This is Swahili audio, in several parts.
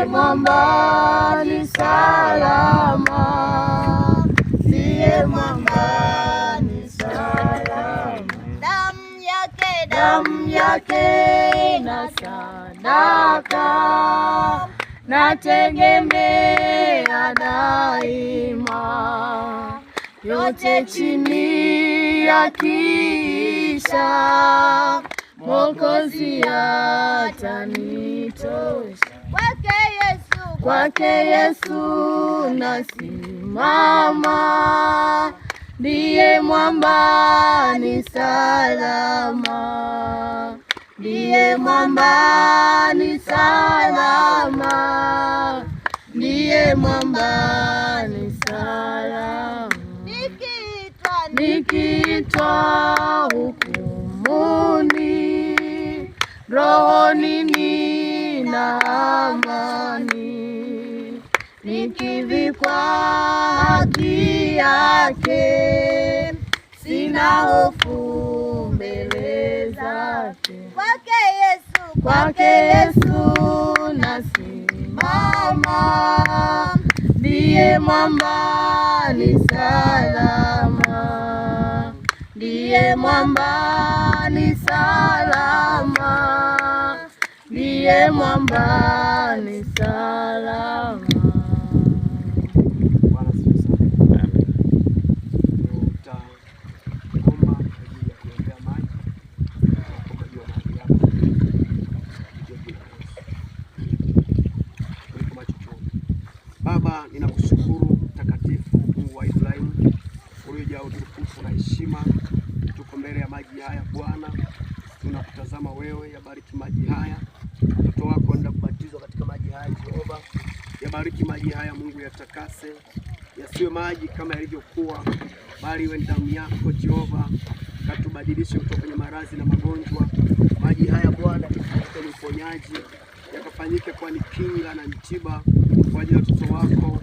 mwamba ni salama, ndiye mwamba ni salama. Damu yake na sadaka nategemea daima, yote chini ya kisha Mwokozi atanitosha. Kwake Yesu nasimama, ndiye mwamba ni salama, ndiye mwamba ni salama, ndiye mwamba ni salama. Nikiitwa hukumuni, rohoni nina amani, nikivikwa haki yake, sina hofu mbele zake. Kwake Yesu nasimama, ndiye mwamba ni salama, ndiye mwamba ni salama, ndiye mwamba ni salama. Baba, ninakushukuru mtakatifu, Mungu wa Ibrahimu, uliyejaa utukufu na heshima. Tuko mbele ya maji haya Bwana, tunakutazama wewe. Yabariki maji haya, mtoto wako anaenda kubatizwa katika maji haya Jehova. Yabariki maji haya Mungu, yatakase, yasiwe maji kama yalivyokuwa, bali iwe damu yako Jehova. Katubadilishe kutoka kwenye maradhi na magonjwa. Maji haya Bwana yakafanyike ni uponyaji, yakafanyike kwa ni kinga na tiba kwa ajili ya watoto wako.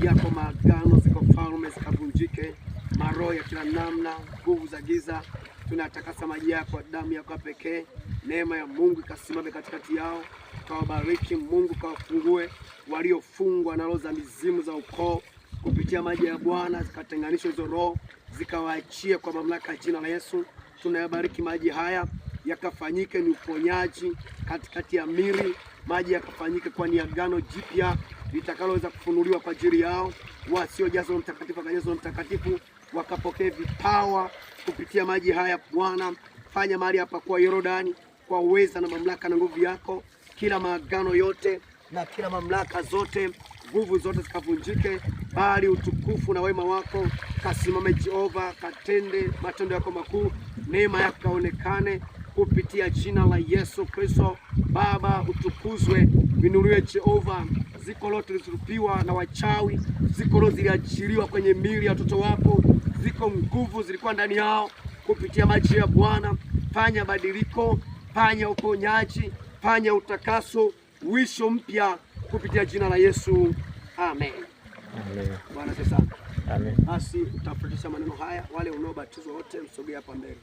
Yako maagano ziko falme zikavunjike, maroho ya kila namna, nguvu za giza, tunatakasa maji yako, damu yako pekee. Neema ya Mungu ikasimame katikati yao, kawabariki Mungu, kawafungue waliofungwa na roho za mizimu za ukoo kupitia maji ya Bwana, zikatenganisha hizo roho, zikawaachie kwa mamlaka ya jina la Yesu. Tunayabariki maji haya, yakafanyike ni uponyaji katikati ya miri. Maji yakafanyike kwa ni agano jipya litakaloweza kufunuliwa kwa ajili yao. Wasiojazwa mtakatifu wakajazwa mtakatifu, wakapokea vipawa kupitia maji haya Bwana. Fanya mahali hapa kwa Yordani kwa uweza na mamlaka na nguvu yako. Kila maagano yote na kila mamlaka zote, nguvu zote zikavunjike, bali utukufu na wema wako kasimame Jehova, katende matendo yako makuu. Neema yako kaonekane kupitia jina la Yesu Kristo. Baba, utukuzwe, vinuliwe Jehova. Ziko lote zilizotupiwa na wachawi, ziko lote ziliachiliwa kwenye mili ya watoto wako, ziko nguvu zilikuwa ndani yao kupitia maji ya Bwana. Fanya badiliko, fanya uponyaji, fanya utakaso, uisho mpya kupitia jina la Yesu. Amen. Amen. Bwana sana. Amen. Basi utafutisha maneno haya, wale unaobatizwa wote msogee hapa mbele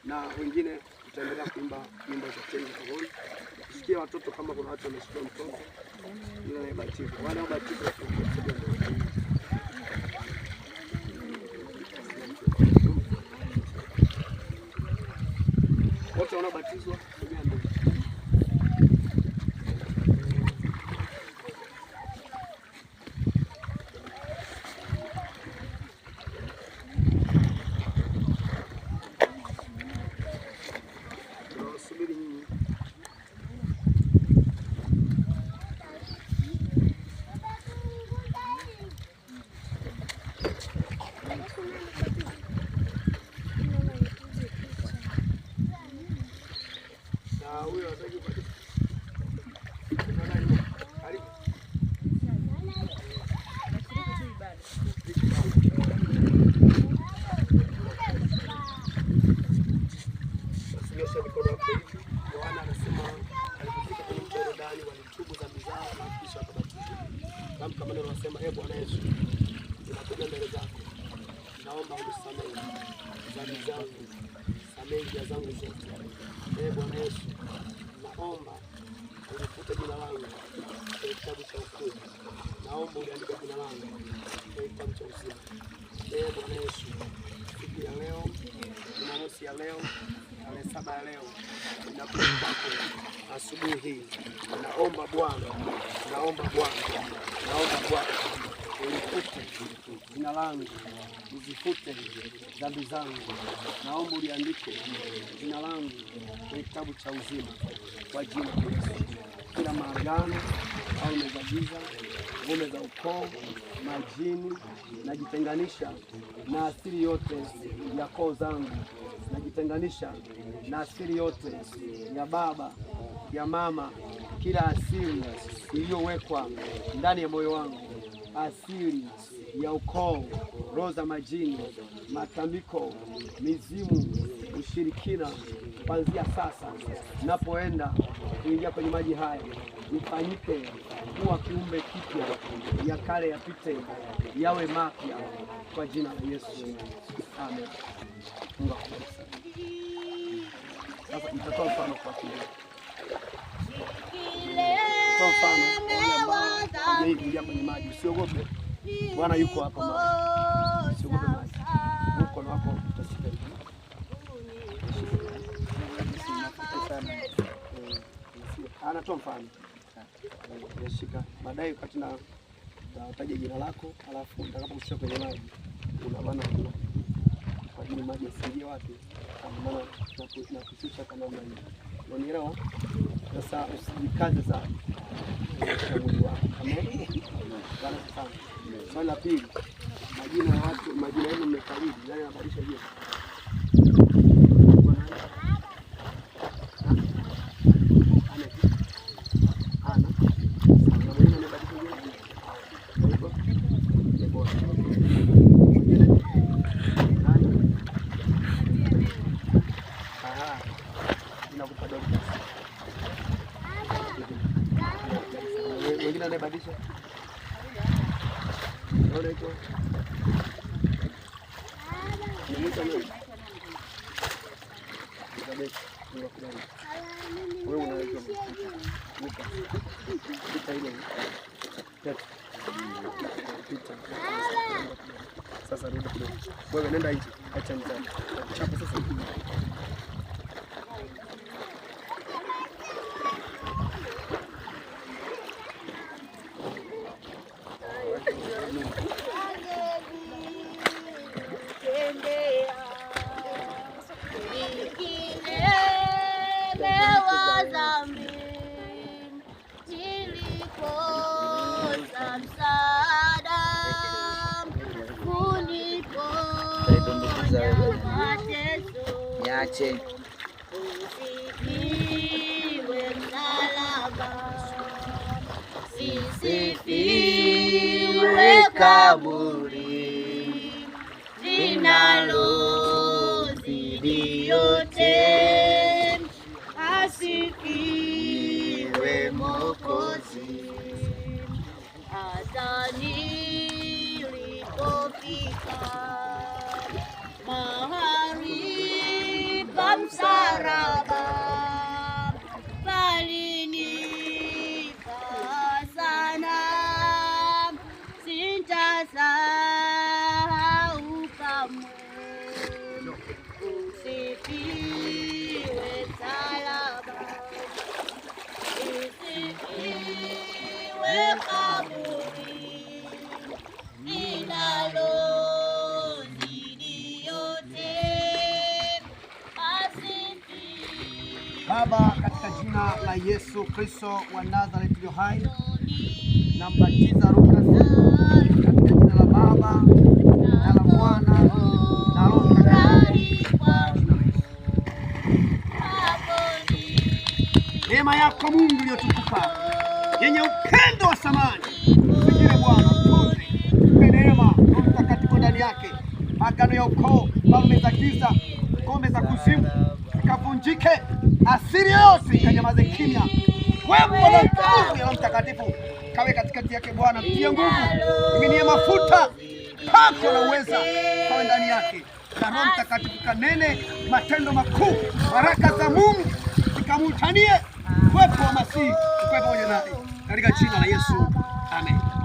na wengine tutaendelea kuimba nyimbo za Kenya Kahoni. Sikia watoto, kama kuna watu wameshika mtoto yule anayebatizwa, wale wabatizwa wote wanaobatizwa. Yohana anasema alipofika kwenye mto Yordani walitubu dhambi zao na kisha wakabatizwa. Kama neno nasema, Bwana Yesu, ninakuja mbele zako, naomba unisamehe dhambi zangu, samehe njia zangu zote. Bwana Yesu, naomba unifute jina langu ukuu. Naomba uliandike jina langu kwenye kitabu cha uzima. Bwana Yesu, siku ya leo, Jumamosi ya leo, tarehe 7 ya leo, ninakuja kwako asubuhi hii. Naomba Bwana, ulifute jina langu, uzifute dhambi zangu. Naomba uliandike jina langu kwenye kitabu cha uzima kwa jina la Yesu. Kila maagano au za giza, ngome za ukoo, majini, najitenganisha na asili yote ya koo zangu, najitenganisha na asili yote ya baba, ya mama, kila asili iliyowekwa ndani ya moyo wangu, asili ya ukoo, roho za majini, matambiko, mizimu, ushirikina. Kuanzia sasa napoenda kuingia kwenye maji haya, nifanyike kuwa kiumbe kipya, ya kale yapite yawe mapya kwa jina la Yesu. Amen. Mungu akubariki sana. Sasa nitatoa mfano kwa kile. Toa mfano kwa kuingia kwenye maji. Usiogope. Bwana yuko hapa maji. Usiogope maji. Mkono wako utashika. Anatoa mfano. Unashika. Baadaye wakati na utaja jina lako, alafu utakapokushika kwenye maji, unabana kwa ajili maji yasingie wapi? Kwa maana tunakushusha kama namna hiyo. Unaelewa? Sasa usijikaze sana. Mwili wako. Amen. Bwana sana. Swali la pili. Majina ya watu, majina yenu mmekaribu, nani anabadilisha jina? Wengine anabadilisha. Naona hicho. Nimeita nini? Wewe unaitwa Luka. Pita ile. Pita. Sasa rudi kidogo. Wewe nenda nje. Acha nitani. Chapa sasa. Niache sisifiwe kaburi linalozidi yote, asifiwe Mwokozi. Hata nilipofika mahali pa msalaba, palinifaa sana, sitasahau kamwe. Usifiwe msalaba, usifiwe kaburi linalozidi yote, asifiwe. Baba, katika jina la Yesu Kristo wa Nazareti aliye hai, nambatiza Luka katika jina la Baba na la Mwana na Roho Mtakatifu. Neema yako Mungu iliyotukuka, yenye upendo wa samani, usikie Bwana, mtunze, mpe neema Roho Mtakatifu ndani yake. Agano ya ukoo, falme za giza, ngome za kuzimu ikavunjike, asili yote ikanyamaze kimya. Wewe Bwana, nguvu ya Roho Mtakatifu kawe katikati yake Bwana, mtie nguvu, iminie mafuta pako na uweza kawe ndani yake, na Roho Mtakatifu kanene matendo makuu, baraka za Mungu zikamutanie, uwepo wa Masihi uwe pamoja naye. katika jina la Yesu, amen.